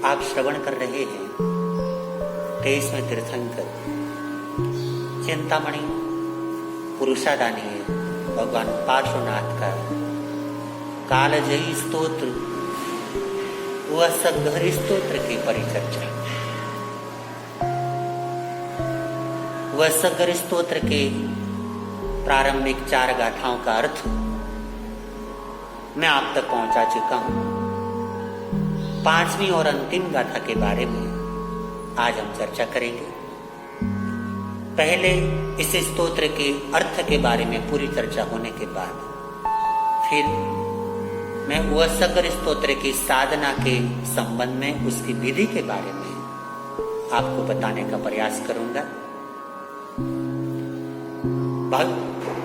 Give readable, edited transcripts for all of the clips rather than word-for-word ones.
आप श्रवण कर रहे हैं 23वें तीर्थंकर चिंतामणि पुरुषादानीय भगवान पार्श्वनाथ का कालजयी स्तोत्र व सद्घरी स्तोत्र की परिचर्चा। वह सद्घरी स्तोत्र के प्रारंभिक 4 गाथाओं का अर्थ मैं आप तक पहुंचा चुका हूं। 5वीं और अंतिम गाथा के बारे में आज हम चर्चा करेंगे। पहले इस स्तोत्र के अर्थ के बारे में पूरी चर्चा होने के बाद फिर मैं वह सद्घरी स्तोत्र की साधना के संबंध में उसकी विधि के बारे में आपको बताने का प्रयास करूंगा।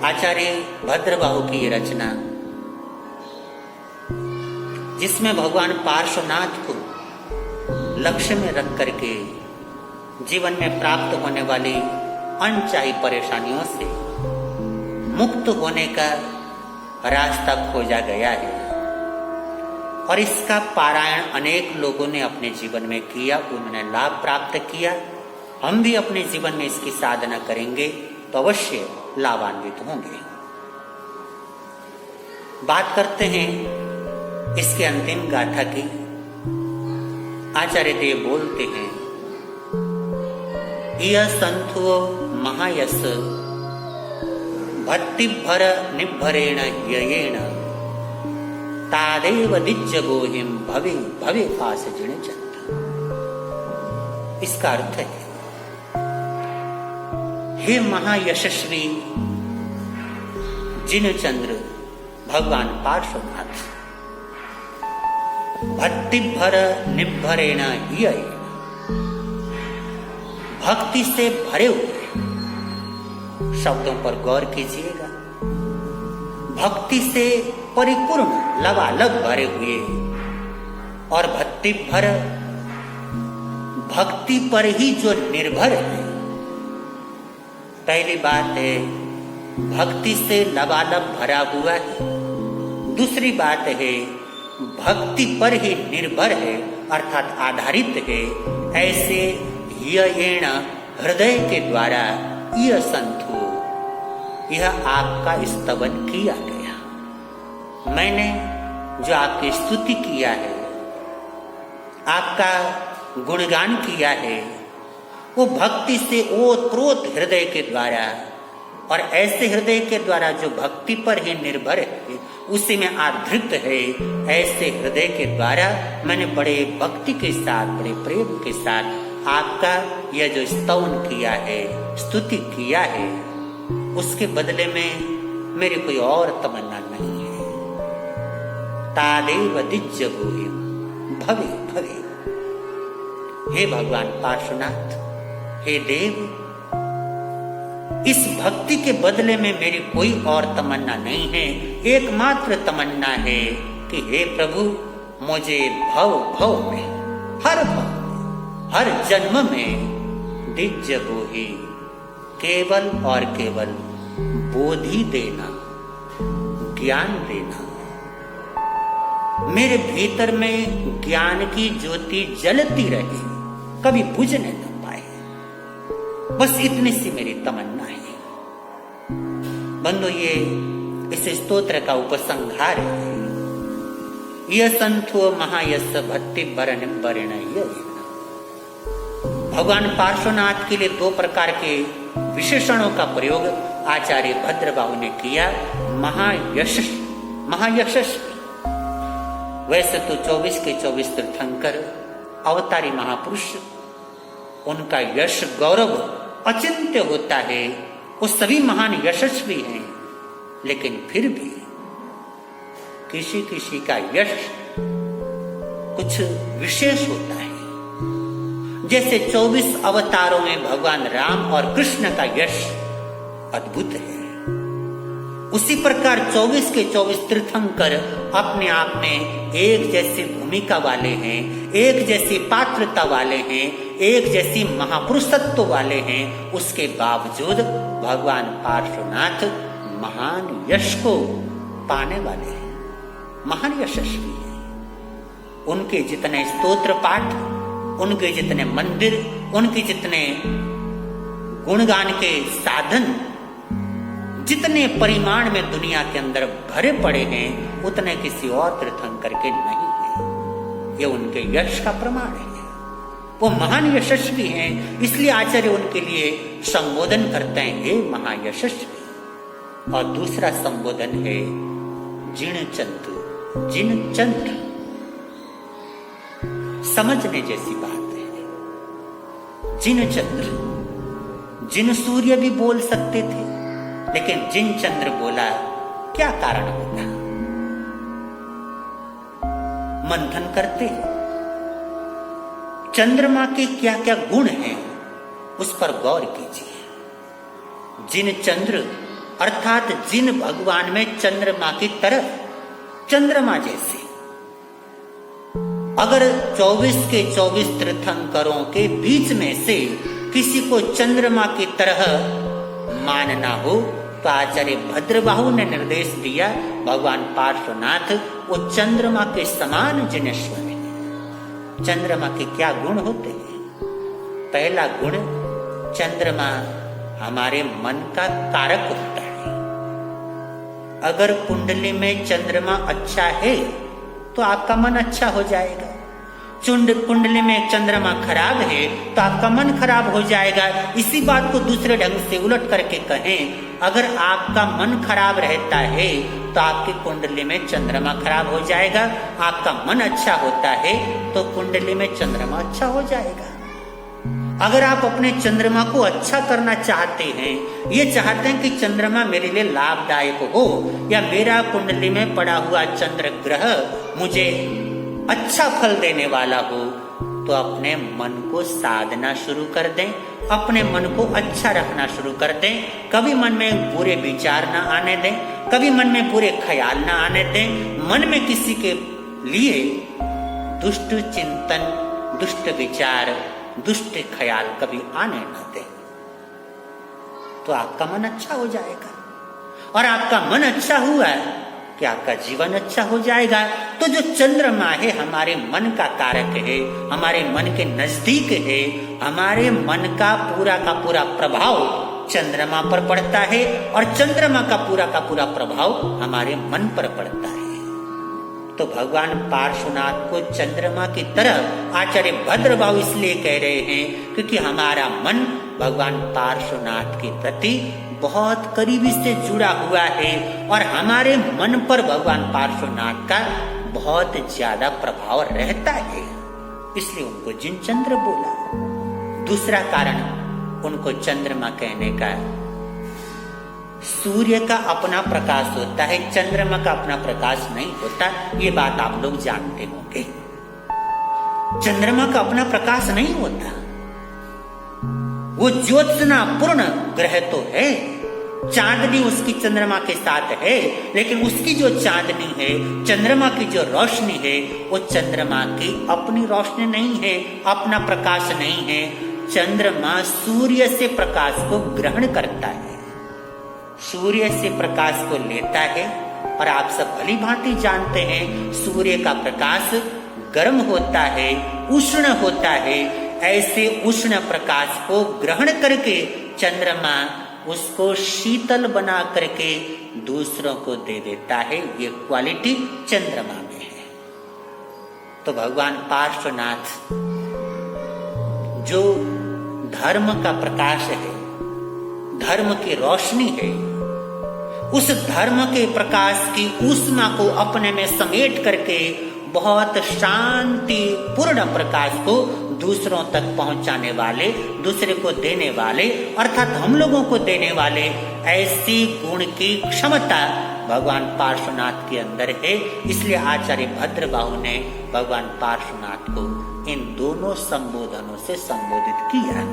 आचार्य भद्रबाहु की ये रचना, जिसमें भगवान पार्श्वनाथ को लक्ष्य में रख करके जीवन में प्राप्त होने वाली अनचाही परेशानियों से मुक्त होने का रास्ता खोजा गया है और इसका पारायण अनेक लोगों ने अपने जीवन में किया, उन्होंने लाभ प्राप्त किया। हम भी अपने जीवन में इसकी साधना करेंगे तो अवश्य लाभान्वित होंगे। बात करते हैं इसके अंतिम गाथा की। आचार्य देव बोलते हैं, यह संथो महायस भक्तिभर निभरेण ययेण तादेव दिज्य गोहिम भवे भवे पास जिण चंद। इसका अर्थ है, हे महायशस्वी जिनचंद्र भगवान पार्श्वनाथ, भक्तिभर निभरेण ययेण, भक्ति से भरे हुए, शब्दों पर गौर कीजिएगा, भक्ति से परिपूर्ण लबालब भरे हुए और भक्ति भर, भक्ति पर ही जो निर्भर है। पहली बात है भक्ति से लबालब भरा हुआ है, दूसरी बात है भक्ति पर ही निर्भर है अर्थात आधारित है। ऐसे ययेण हृदय के द्वारा यह संतु, यह आपका स्तवन किया गया। मैंने जो आपकी स्तुति किया है, आपका गुणगान किया है, वो भक्ति से ओतप्रोत हृदय के द्वारा और ऐसे हृदय के द्वारा जो भक्ति पर ही निर्भर है, उसी में आधृत है। ऐसे हृदय के द्वारा मैंने बड़े भक्ति के साथ, बड़े प्रेम के साथ आपका यह जो स्तवन किया है, स्तुति किया है, उसके बदले में मेरी कोई और तमन्ना नहीं है। तादेव दिज्य गोहिम भवे भवे। हे भगवान पार्श्वनाथ, हे देव, इस भक्ति के बदले में मेरी कोई और तमन्ना नहीं है। एकमात्र तमन्ना है कि हे प्रभु, मुझे भव भव में, हर भव में, हर जन्म में दिज्य गोही, केवल और केवल बोधि देना, ज्ञान देना। मेरे भीतर में ज्ञान की ज्योति जलती रहे, कभी बुझने न पाए। बस इतनी सी मेरी तमन्ना है। बंधु, ये इस स्तोत्र का उपसंहार है। यह संथो महायस भक्ति भर निभरेण ययेण। भगवान पार्श्वनाथ के लिए 2 प्रकार के विशेषणों का प्रयोग आचार्य भद्रबाहु ने किया। महायशस्वी। वैसे तो 24 के 24 तीर्थंकर अवतारी महापुरुष, उनका यश गौरव अचिंत्य होता है, वो सभी महान यशस्वी हैं, लेकिन फिर भी किसी किसी का यश कुछ विशेष होता है। जैसे 24 अवतारों में भगवान राम और कृष्ण का यश अद्भुत है, उसी प्रकार 24 के 24 तीर्थंकर अपने आप में एक जैसी भूमिका वाले हैं, एक जैसी पात्रता वाले हैं, एक जैसी महापुरुषत्व वाले हैं। उसके बावजूद भगवान पार्श्वनाथ महान यश को पाने वाले हैं। महान यशस्वी है। उनके जितने स्तोत्र पाठ, उनके जितने मंदिर, उनके जितने गुणगान के साधन, जितने परिमाण में दुनिया के अंदर भरे पड़े हैं, उतने किसी और तीर्थंकर के नहीं है। ये उनके यश का प्रमाण है। वो महान यशस्वी हैं, इसलिए आचार्य उनके लिए संबोधन करते हैं, हे महायशस्वी। और दूसरा संबोधन है जिनचंद्र। जिनचंद्र समझने जैसी बात है। जिनचंद्र, जिन सूर्य भी बोल सकते थे, लेकिन जिन चंद्र बोला, क्या कारण होगा? मंथन करते हैं, चंद्रमा के क्या क्या गुण हैं, उस पर गौर कीजिए। जिन चंद्र अर्थात जिन भगवान में चंद्रमा की तरह, चंद्रमा जैसे। अगर 24 के 24 तीर्थंकरों के बीच में से किसी को चंद्रमा की तरह मानना हो, तो आचार्य भद्रबाहु ने निर्देश दिया, भगवान पार्श्वनाथ वो चंद्रमा के समान जिनेश्वर है। चंद्रमा के क्या गुण होते हैं? पहला गुण, चंद्रमा हमारे मन का कारक होता है। अगर कुंडली में चंद्रमा अच्छा है तो आपका मन अच्छा हो जाएगा। कुंडली में चंद्रमा खराब है तो आपका मन खराब हो जाएगा। इसी बात को दूसरे ढंग से उलट करके कहें, अगर आपका मन खराब रहता है तो आपकी कुंडली में चंद्रमा खराब हो जाएगा। आपका मन अच्छा होता है तो कुंडली में चंद्रमा अच्छा हो जाएगा। अगर आप अपने चंद्रमा को अच्छा करना चाहते हैं, ये चाहते हैं कि चंद्रमा मेरे लिए लाभदायक हो, या मेरा कुंडली में पड़ा हुआ चंद्र ग्रह मुझे अच्छा फल देने वाला हो, तो अपने मन को साधना शुरू कर दें, अपने मन को अच्छा रखना शुरू कर दें। कभी मन में बुरे विचार ना आने दें, कभी मन में बुरे ख्याल ना आने दें। मन में किसी के लिए दुष्ट चिंतन, दुष्ट विचार, दुष्ट ख्याल कभी आने ना दें, तो आपका मन अच्छा हो जाएगा। और आपका मन अच्छा हुआ कि आपका जीवन अच्छा हो जाएगा। तो जो चंद्रमा है हमारे मन का कारक है, हमारे मन के नजदीक है। हमारे मन का पूरा प्रभाव चंद्रमा पर पड़ता है, और चंद्रमा का पूरा प्रभाव हमारे मन पर पड़ता है। तो भगवान पार्श्वनाथ को चंद्रमा की तरह आचार्य भद्रबाहु इसलिए कह रहे हैं क्योंकि हमारा मन भगवान पार्श्वनाथ के प्रति बहुत करीबी से जुड़ा हुआ है, और हमारे मन पर भगवान पार्श्वनाथ का बहुत ज्यादा प्रभाव रहता है। इसलिए उनको जिनचंद्र बोला। दूसरा कारण उनको चंद्रमा कहने का, सूर्य का अपना प्रकाश होता है, चंद्रमा का अपना प्रकाश नहीं होता। ये बात आप लोग जानते होंगे। चंद्रमा का अपना प्रकाश नहीं होता, वो ज्योत्सना पूर्ण ग्रह तो है, चांदनी उसकी चंद्रमा के साथ है, लेकिन उसकी जो चांदनी है, चंद्रमा की जो रोशनी है, वो चंद्रमा की अपनी रोशनी नहीं है, अपना प्रकाश नहीं है। चंद्रमा सूर्य से प्रकाश को ग्रहण करता है, सूर्य से प्रकाश को लेता है। और आप सब भली भांति जानते हैं, सूर्य का प्रकाश गर्म होता है, उष्ण होता है। ऐसे उष्ण प्रकाश को ग्रहण करके चंद्रमा उसको शीतल बना करके दूसरों को दे देता है। ये क्वालिटी चंद्रमा में है। तो भगवान पार्श्वनाथ जो धर्म का प्रकाश है, धर्म की रोशनी है, उस धर्म के प्रकाश की ऊष्मा को अपने में समेट करके बहुत शांति पूर्ण प्रकाश को दूसरों तक पहुंचाने वाले, दूसरे को देने वाले, अर्थात हम लोगों को देने वाले, ऐसी गुण की क्षमता भगवान पार्श्वनाथ के अंदर है। इसलिए आचार्य भद्रबाहु ने भगवान पार्श्वनाथ को इन दोनों संबोधनों से संबोधित किया।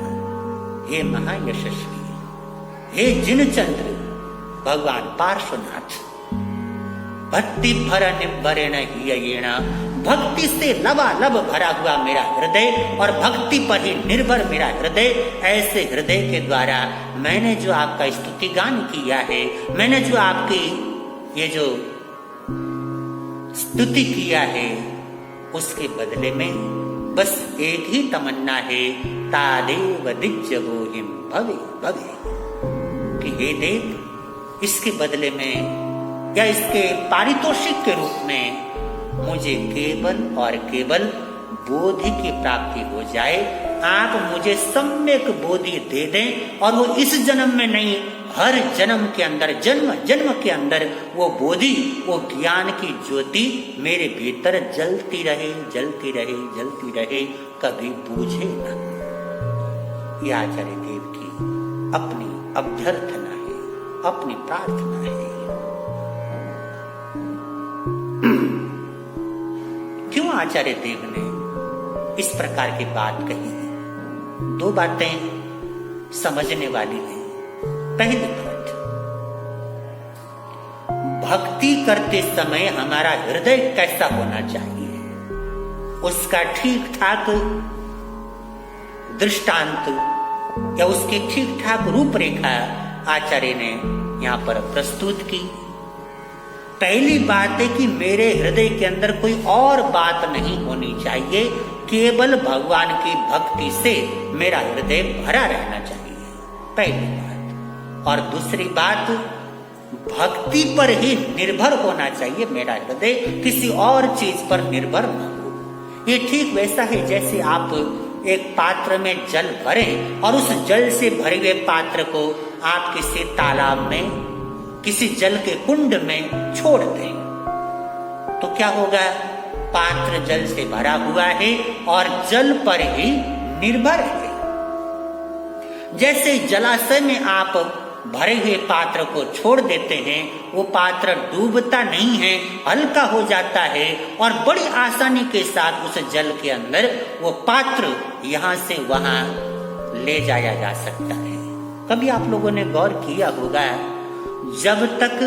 हे महायशस्वी, हे जिनचंद्र, भगवान पार्श्वनाथ, भक्ति भर निभरेण हियेण, भक्ति से लबालब भरा हुआ मेरा हृदय और भक्ति पर ही निर्भर मेरा हृदय। ऐसे हृदय के द्वारा मैंने जो आपका स्तुति गान किया है, मैंने जो आपकी ये जो स्तुति किया है, उसके बदले में बस एक ही तमन्ना है, तादेव दिज्य गोहिम भवे भवे, कि हे देव, इसके बदले में या इसके पारितोषिक के रूप में मुझे केवल और केवल बोधि की प्राप्ति हो जाए। आप मुझे सम्यक बोधि दे दें, और वो इस जन्म में नहीं, हर जन्म के अंदर, जन्म जन्म के अंदर वो बोधि, वो ज्ञान की ज्योति मेरे भीतर जलती रहे, जलती रहे, जलती रहे, कभी बूझे न। ये आचार्य देव की अपनी अभ्यर्थना है, अपनी प्रार्थना है। क्यों आचार्य देव ने इस प्रकार की बात कही है? दो बातें समझने वाली हैं। पहली बात, भक्ति करते समय हमारा हृदय कैसा होना चाहिए, उसका ठीक ठाक दृष्टांत या उसकी ठीक ठाक रूपरेखा आचार्य ने यहां पर प्रस्तुत की। पहली बात है कि मेरे हृदय के अंदर कोई और बात नहीं होनी चाहिए, केवल भगवान की भक्ति से मेरा हृदय भरा रहना चाहिए, पहली बात। और दूसरी बात, भक्ति पर ही निर्भर होना चाहिए मेरा हृदय, किसी और चीज पर निर्भर न हो। ये ठीक वैसा है जैसे आप एक पात्र में जल भरें और उस जल से भरे हुए पात्र को आप किसी तालाब में, किसी जल के कुंड में छोड़ दें, तो क्या होगा? पात्र जल से भरा हुआ है और जल पर ही निर्भर है। जैसे जलाशय में आप भरे हुए पात्र को छोड़ देते हैं, वो पात्र डूबता नहीं है, हल्का हो जाता है और बड़ी आसानी के साथ उस जल के अंदर वो पात्र यहां से वहां ले जाया जा सकता है। कभी आप लोगों ने गौर किया होगा, जब तक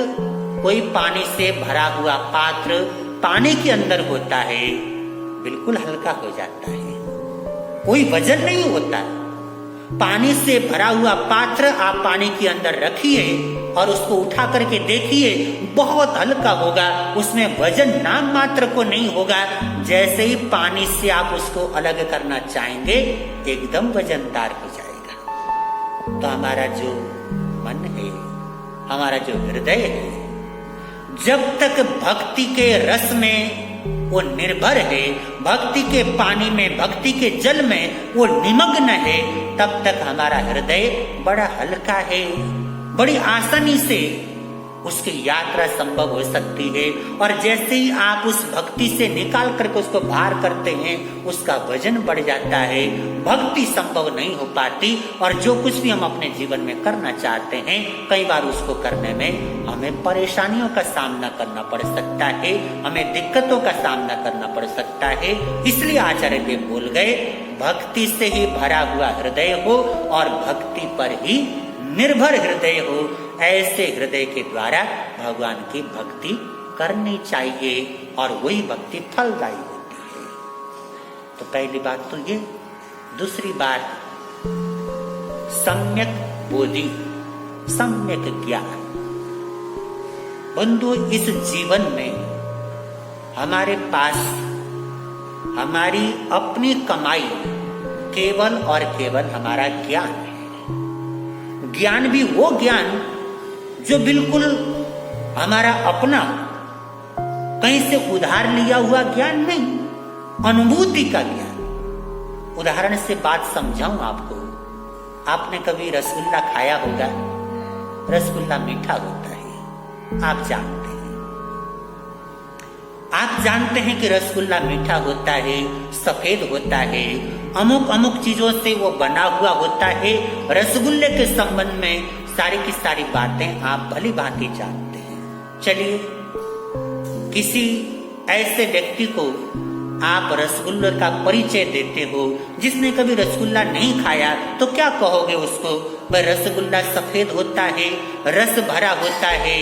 कोई पानी से भरा हुआ पात्र पानी के अंदर होता है, बिल्कुल हल्का हो जाता है, कोई वजन नहीं होता। पानी से भरा हुआ पात्र आप पानी के अंदर रखिए और उसको उठा करके देखिए, बहुत हल्का होगा, उसमें वजन नाम मात्र को नहीं होगा। जैसे ही पानी से आप उसको अलग करना चाहेंगे, एकदम वजनदार हो जाएगा। तो हमारा जो मन है, हमारा जो हृदय है, जब तक भक्ति के रस में वो निर्भर है, भक्ति के पानी में, भक्ति के जल में वो निमग्न है, तब तक हमारा हृदय बड़ा हल्का है, बड़ी आसानी से उसकी यात्रा संभव हो सकती है। और जैसे ही आप उस भक्ति से निकाल करके उसको बाहर करते हैं, उसका वजन बढ़ जाता है, भक्ति संभव नहीं हो पाती। और जो कुछ भी हम अपने जीवन में करना चाहते हैं, कई बार उसको करने में हमें परेशानियों का सामना करना पड़ सकता है, हमें दिक्कतों का सामना करना पड़ सकता है। इसलिए आचार्य देव बोल गए, भक्ति से ही भरा हुआ हृदय हो और भक्ति पर ही निर्भर हृदय हो। ऐसे हृदय के द्वारा भगवान की भक्ति करनी चाहिए और वही भक्ति फलदायी होती है। तो पहली बात तो ये। दूसरी बात, सम्यक बोधि, सम्यक ज्ञान। बंधु, इस जीवन में हमारे पास हमारी अपनी कमाई केवल और केवल हमारा ज्ञान है। ज्ञान भी वो ज्ञान जो बिल्कुल हमारा अपना, कहीं से उधार लिया हुआ ज्ञान नहीं, अनुभूति का ज्ञान। उदाहरण से बात समझाऊं आपको। आपने कभी रसगुल्ला खाया होगा। रसगुल्ला मीठा होता है, आप जानते हैं। आप जानते हैं कि रसगुल्ला मीठा होता है, सफेद होता है, अमुक अमुक चीजों से वो बना हुआ होता है। रसगुल्ले के संबंध में सारी की सारी बातें आप भली भांति जानते हैं। चलिए, किसी ऐसे व्यक्ति को आप रसगुल्ले का परिचय देते हो जिसने कभी रसगुल्ला नहीं खाया, तो क्या कहोगे उसको? वह रसगुल्ला सफेद होता है, रस भरा होता है,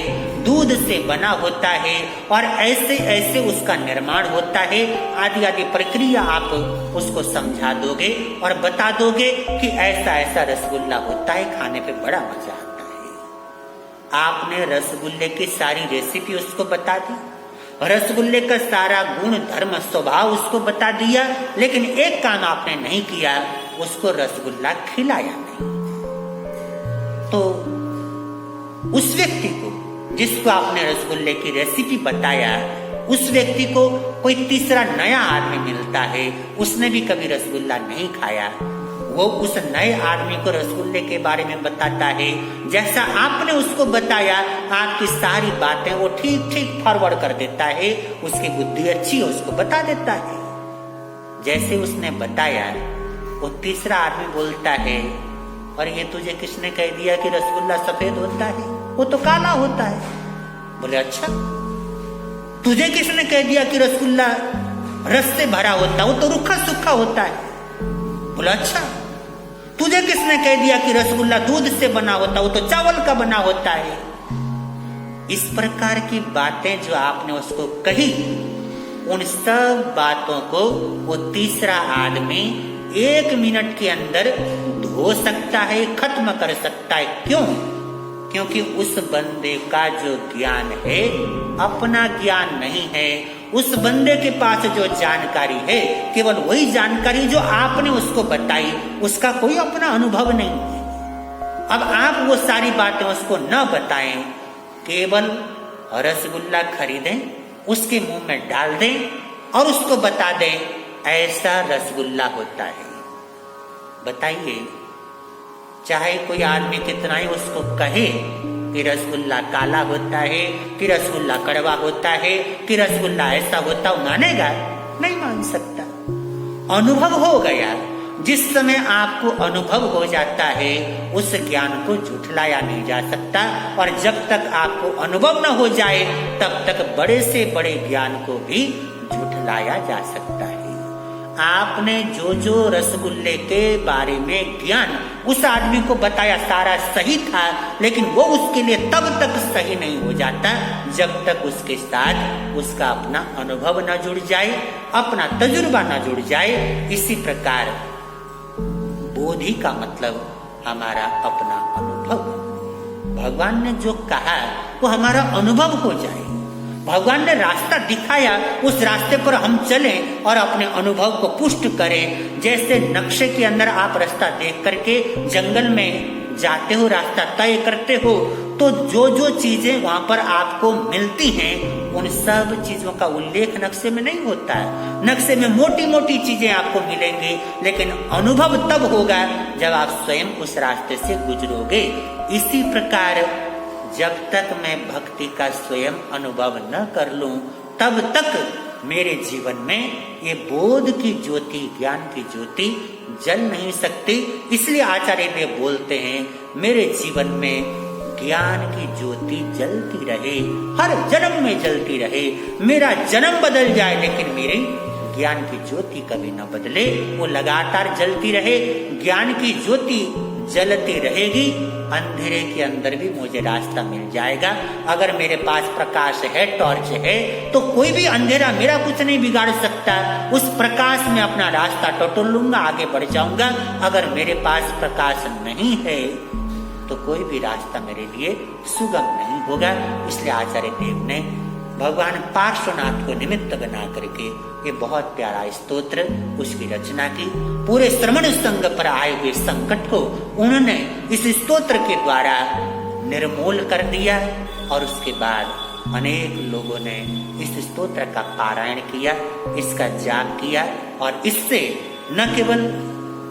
दूध से बना होता है और ऐसे ऐसे उसका निर्माण होता है। आदि आदि प्रक्रिया आप उसको समझा दोगे और बता दोगे कि ऐसा ऐसा रसगुल्ला होता है, खाने पे बड़ा मजा आता है। आपने रसगुल्ले की सारी रेसिपी उसको बता दी, रसगुल्ले का सारा गुण धर्म स्वभाव उसको बता दिया, लेकिन एक काम आपने नहीं किया, उसको रसगुल्ला खिलाया नहीं। तो उस व्यक्ति को जिसको आपने रसगुल्ले की रेसिपी बताया, उस व्यक्ति को कोई तीसरा नया आदमी मिलता है, उसने भी कभी रसगुल्ला नहीं खाया, वो उस नए आदमी को रसगुल्ले के बारे में बताता है। जैसा आपने उसको बताया, आपकी सारी बातें वो ठीक ठीक फॉरवर्ड कर देता है, उसकी बुद्धि अच्छी है, उसको बता देता है। जैसे उसने बताया, वो तीसरा आदमी बोलता है, और ये तुझे किसने कह दिया कि रसगुल्ला सफेद होता है, वो तो काला होता है। बोले अच्छा, तुझे किसने कह दिया कि रसगुल्ला रस से भरा होता है, वो तो रूखा सूखा होता है। बोला अच्छा, तुझे किसने कह दिया कि रसगुल्ला दूध से बना होता, वो तो चावल का बना होता है। इस प्रकार की बातें जो आपने उसको कही, उन सब बातों को वो तीसरा आदमी 1 मिनट के अंदर धो सकता है, खत्म कर सकता है। क्यों? क्योंकि उस बंदे का जो ज्ञान है अपना ज्ञान नहीं है। उस बंदे के पास जो जानकारी है केवल वही जानकारी जो आपने उसको बताई, उसका कोई अपना अनुभव नहीं है। अब आप वो सारी बातें उसको न बताएं, केवल रसगुल्ला खरीदें, उसके मुंह में डाल दें और उसको बता दें ऐसा रसगुल्ला होता है। बताइए, चाहे कोई आदमी कितना ही उसको कहे कि रसगुल्ला काला होता है, कि रसगुल्ला कड़वा होता है, कि रसगुल्ला ऐसा होता, वो मानेगा? नहीं मान सकता। अनुभव हो गया। जिस समय आपको अनुभव हो जाता है, उस ज्ञान को झुठलाया नहीं जा सकता। और जब तक आपको अनुभव न हो जाए, तब तक बड़े से बड़े ज्ञान को भी झुठलाया जा सकता है। आपने जो जो रसगुल्ले के बारे में ज्ञान उस आदमी को बताया, सारा सही था, लेकिन वो उसके लिए तब तक सही नहीं हो जाता जब तक उसके साथ उसका अपना अनुभव न जुड़ जाए, अपना तजुर्बा न जुड़ जाए। इसी प्रकार बोधि का मतलब हमारा अपना अनुभव। भगवान ने जो कहा वो हमारा अनुभव हो जाए। भगवान ने रास्ता दिखाया, उस रास्ते पर हम चलें और अपने अनुभव को पुष्ट करें। जैसे नक्शे के अंदर आप रास्ता देख करके जंगल में जाते हो, रास्ता तय करते हो, तो जो जो चीजें वहां पर आपको मिलती हैं, उन सब चीजों का उल्लेख नक्शे में नहीं होता है। नक्शे में मोटी मोटी चीजें आपको मिलेंगी, लेकिन अनुभव तब होगा जब आप स्वयं उस रास्ते से गुजरोगे। इसी प्रकार जब तक मैं भक्ति का स्वयं अनुभव न कर लूं, तब तक मेरे जीवन में ये बोध की ज्योति, ज्ञान की ज्योति जल नहीं सकती। इसलिए आचार्य देव बोलते हैं, मेरे जीवन में ज्ञान की ज्योति जलती रहे, हर जन्म में जलती रहे। मेरा जन्म बदल जाए, लेकिन मेरी ज्ञान की ज्योति कभी न बदले, वो लगातार जलती रहे। ज्ञान की ज्योति जलती रहेगी, अंधेरे के अंदर भी मुझे रास्ता मिल जाएगा। अगर मेरे पास प्रकाश है, टॉर्च है, तो कोई भी अंधेरा मेरा कुछ नहीं बिगाड़ सकता। उस प्रकाश में अपना रास्ता टटोल लूंगा, आगे बढ़ जाऊंगा। अगर मेरे पास प्रकाश नहीं है, तो कोई भी रास्ता मेरे लिए सुगम नहीं होगा। इसलिए आचार्य देव ने भगवान पार्श्वनाथ को निमित्त बना करके ये बहुत प्यारा स्तोत्र उसकी रचना की। पूरे श्रवण संघ पर आए हुए संकट को उन्होंने इस स्तोत्र के द्वारा निर्मूल कर दिया। और उसके बाद अनेक लोगों ने इस स्तोत्र का पारायण किया, इसका जाप किया, और इससे न केवल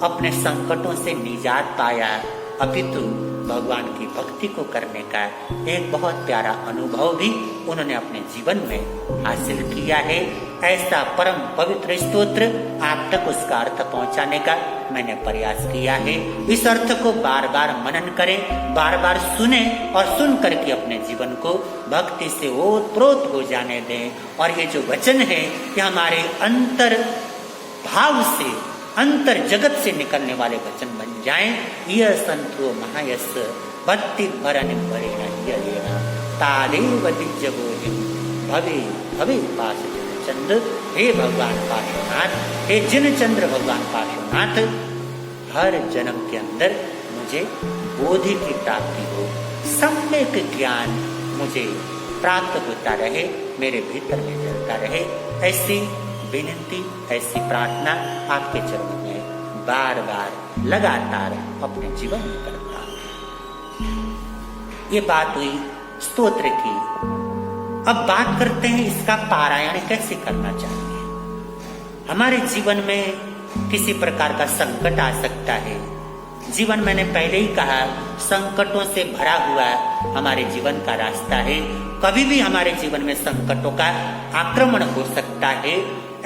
अपने संकटों से निजात पाया, अपितु भगवान की भक्ति को करने का एक बहुत प्यारा अनुभव भी उन्होंने अपने जीवन में हासिल किया है। ऐसा परम पवित्र स्तोत्र आप तक उसका अर्थ पहुंचाने का मैंने प्रयास किया है। इस अर्थ को बार बार मनन करें, बार बार सुने, और सुन करके अपने जीवन को भक्ति से ओतप्रोत हो जाने दें। और ये जो वचन है कि हमारे अंतर भाव से, अंतर जगत से निकलने वाले वचन बन जाएं। यह संतो महायस भक्ति भरन भरेण तादेव दिज्जगोहि भवे भवे पास जिनचंद्र। हे भगवान पार्श्वनाथ, हे जिनचंद्र भगवान पार्श्वनाथ, हर जन्म के अंदर मुझे बोधि की प्राप्ति हो, सम्यक ज्ञान मुझे प्राप्त होता रहे, मेरे भीतर में जलता रहे। ऐसी विनती, ऐसी प्रार्थना आपके चरणों में बार बार लगातार अपने जीवन में करता हूं। ये बात हुई स्तोत्र की। अब बात करते हैं इसका पारायण कैसे करना चाहिए। हमारे जीवन में किसी प्रकार का संकट आ सकता है। जीवन, मैंने पहले ही कहा, संकटों से भरा हुआ हमारे जीवन का रास्ता है। कभी भी हमारे जीवन में संकटों का आक्रमण हो सकता है।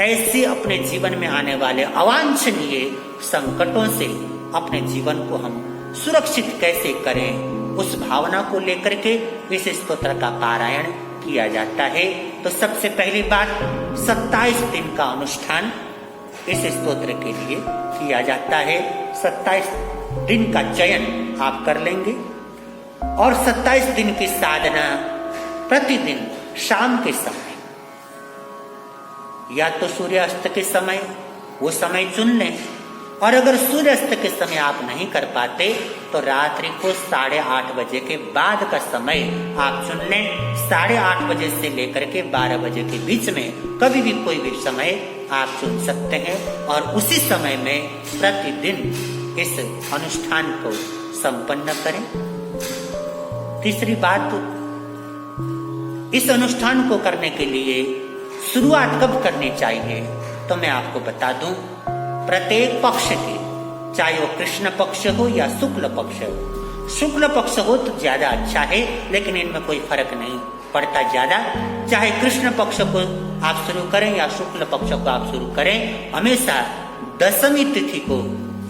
ऐसे अपने जीवन में आने वाले अवांछनीय संकटों से अपने जीवन को हम सुरक्षित कैसे करें, उस भावना को लेकर के इस स्तोत्र का पारायण किया जाता है। तो सबसे पहली बात, 27 दिन का अनुष्ठान इस स्तोत्र के लिए किया जाता है। 27 दिन का चयन आप कर लेंगे और 27 दिन की साधना प्रतिदिन शाम के समय, या तो सूर्यास्त के समय वो समय चुन लें, और अगर सूर्यास्त के समय आप नहीं कर पाते तो रात्रि को 8:30 बजे के बाद का समय आप चुन लें। 8:30 बजे से लेकर के 12 बजे के बीच में कभी भी कोई भी समय आप चुन सकते हैं और उसी समय में प्रतिदिन इस अनुष्ठान को संपन्न करें। तीसरी बात, इस अनुष्ठान को करने के लिए शुरुआत कब करनी चाहिए, तो मैं आपको बता दूं, प्रत्येक पक्ष की, चाहे वो कृष्ण पक्ष हो या शुक्ल पक्ष हो। शुक्ल पक्ष हो तो ज्यादा अच्छा है, लेकिन इनमें कोई फर्क नहीं पड़ता ज्यादा। चाहे कृष्ण पक्ष को आप शुरू करें या शुक्ल पक्ष को आप शुरू करें, हमेशा दशमी तिथि को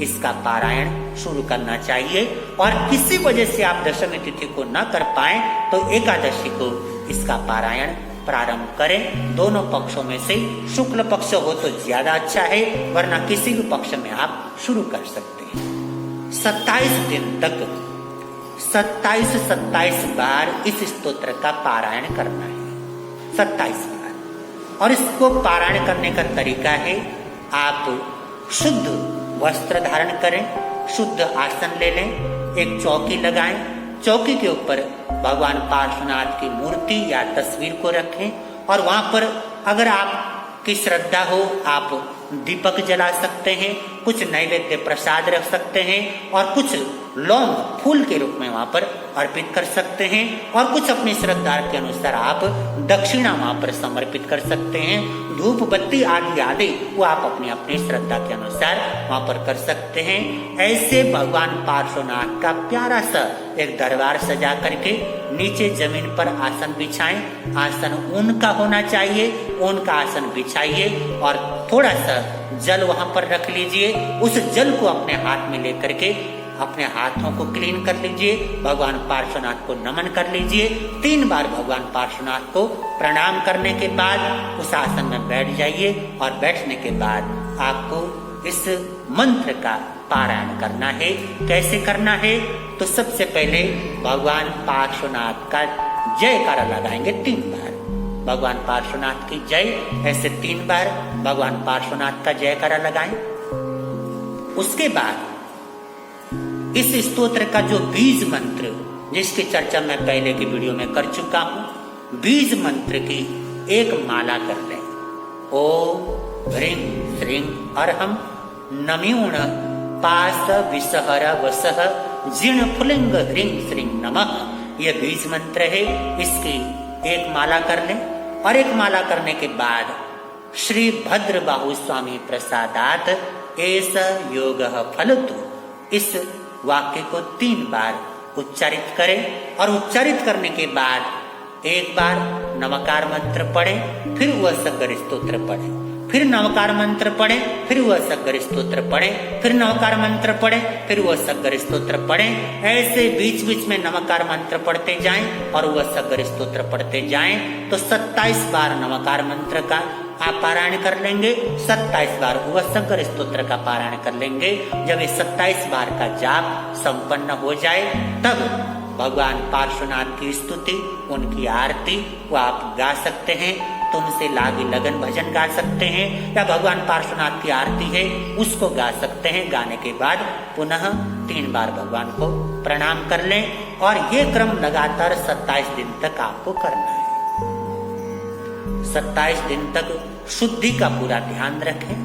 इसका पारायण शुरू करना चाहिए। और किसी वजह से आप दशमी तिथि को न कर पाए तो एकादशी को इसका पारायण प्रारंभ करें। दोनों पक्षों में से शुक्ल पक्ष हो तो ज्यादा अच्छा है, वरना किसी भी पक्ष में आप शुरू कर सकते हैं। 27 दिन तक 27 बार इस स्तोत्र का पारायण करना है, 27 बार। और इसको पारायण करने का तरीका है, आप शुद्ध वस्त्र धारण करें, शुद्ध आसन ले लें, एक चौकी लगाएं, चौकी के ऊपर भगवान पार्श्वनाथ की मूर्ति या तस्वीर को रखें और वहां पर अगर आपकी श्रद्धा हो आप दीपक जला सकते हैं, कुछ नैवेद्य प्रसाद रख सकते हैं और कुछ लौंग फूल के रूप में वहां पर अर्पित कर सकते हैं और कुछ अपनी श्रद्धा के अनुसार आप दक्षिणा वहां पर समर्पित कर सकते हैं। धूप बत्ती आदि आदि वो आप अपनी अपनी श्रद्धा के अनुसार वहां पर कर सकते हैं। ऐसे भगवान पार्श्वनाथ का प्यारा सा एक दरबार सजा करके नीचे जमीन पर आसन बिछाएं। आसन ऊन का होना चाहिए, ऊन का आसन बिछाइए और थोड़ा सा जल वहां पर रख लीजिए। उस जल को अपने हाथ में लेकर के अपने हाथों को क्लीन कर लीजिए, भगवान पार्श्वनाथ को नमन कर लीजिए। 3 बार भगवान पार्श्वनाथ को प्रणाम करने के बाद उस आसन में बैठ जाइए और बैठने के बाद आपको इस मंत्र का पारायण करना है। कैसे करना है, तो सबसे पहले भगवान पार्श्वनाथ का जयकारा लगाएंगे 3 बार। भगवान पार्श्वनाथ की जय, ऐसे 3 बार भगवान पार्श्वनाथ का जयकारा लगाएं। उसके बाद इस स्तोत्र का जो बीज मंत्र, जिसकी चर्चा मैं पहले की वीडियो में कर चुका हूं, बीज मंत्र की एक माला कर लें। ओम ह्रीं श्रीं अर्हं नम्यूण पास विसहर वसह जिण फुलिंग ह्रीं श्रीं नमः। यह बीज मंत्र है, इसकी एक माला कर लें और एक माला करने के बाद श्री भद्रबाहु स्वामी प्रसादात एष योगः फलतु, इस वाक्य को 3 बार उच्चारित करें और उच्चारित करने के बाद एक बार नमकार मंत्र पढ़ें, फिर वह सग्गर स्तोत्र पढ़ें, फिर नमकार मंत्र पढ़ें, फिर वह सग्गर स्तोत्र पढ़ें, फिर नमकार मंत्र पढ़ें, फिर वह सग्गर स्तोत्र पढ़ें। ऐसे बीच बीच में नमकार मंत्र पढ़ते जाएं और वह सग्गर स्तोत्र पढ़ते जाएं। तो 27 बार नमकार मंत्र का आप पारायण कर लेंगे, 27 बार वह सग्गर स्तोत्र का पारायण कर लेंगे। जब ये 27 बार का जाप संपन्न हो जाए तब भगवान पार्श्वनाथ की स्तुति, उनकी आरती वो आप गा सकते हैं। तुमसे लागी लगन भजन गा सकते हैं या भगवान पार्श्वनाथ की आरती है उसको गा सकते हैं। गाने के बाद पुनः 3 बार भगवान को प्रणाम कर लें और ये क्रम लगातार 27 दिन तक आपको करना है। 27 दिन तक शुद्धि का पूरा ध्यान रखें,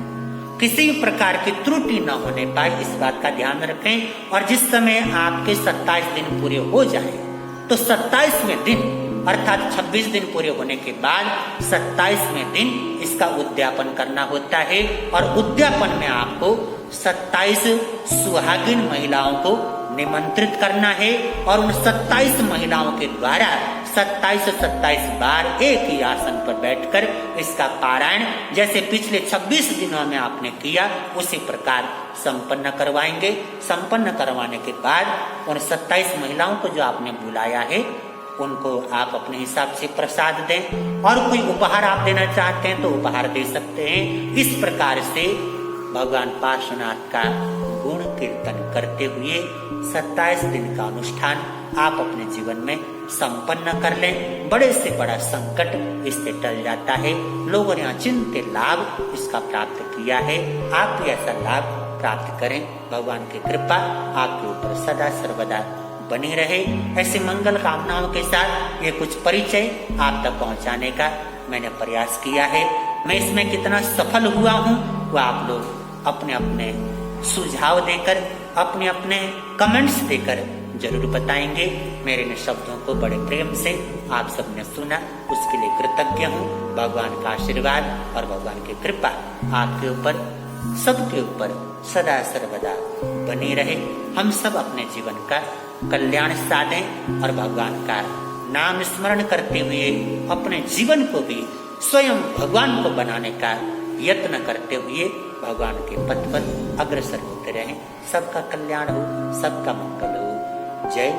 किसी प्रकार की त्रुटि न होने पाए इस बात का ध्यान रखें। और जिस समय आपके 27 दिन पूरे हो जाए तो 27वें दिन अर्थात 26 दिन पूरे होने के बाद 27वें दिन इसका उद्यापन करना होता है। और उद्यापन में आपको 27 सुहागिन महिलाओं को निमंत्रित करना है और उन 27 महिलाओं के द्वारा 27 बार एक ही आसन पर बैठकर इसका पारायण जैसे पिछले 26 दिनों में आपने किया उसी प्रकार संपन्न करवाएंगे। संपन्न करवाने के बाद उन 27 महिलाओं को जो आपने बुलाया है उनको आप अपने हिसाब से प्रसाद दें, और कोई उपहार आप देना चाहते हैं तो उपहार दे सकते हैं। इस प्रकार से भगवान पार्श्वनाथ का गुण कीर्तन करते हुए 27 दिन का अनुष्ठान आप अपने जीवन में संपन्न कर लें। बड़े से बड़ा संकट इससे टल जाता है। लोगों ने अचिंत्य लाभ इसका प्राप्त किया है। आप भी ऐसा लाभ प्राप्त करें। भगवान की कृपा आपके ऊपर सदा सर्वदा बनी रहे। ऐसी मंगल कामनाओं के साथ ये कुछ परिचय आप तक पहुंचाने का मैंने प्रयास किया है। मैं इसमें कितना सफल हुआ हूँ वो आप लोग अपने अपने सुझाव देकर, अपने अपने कमेंट्स देकर जरूर बताएंगे। मेरे इन शब्दों को बड़े प्रेम से आप सबने सुना, उसके लिए कृतज्ञ हूँ। भगवान का आशीर्वाद और भगवान की कृपा आपके ऊपर, सबके ऊपर सदा सर्वदा बनी रहे। हम सब अपने जीवन का कल्याण साधें और भगवान का नाम स्मरण करते हुए अपने जीवन को भी स्वयं भगवान को बनाने का यत्न करते हुए भगवान के पथ पर अग्रसर होते रहें। सबका कल्याण हो, सबका मंगल हो। जय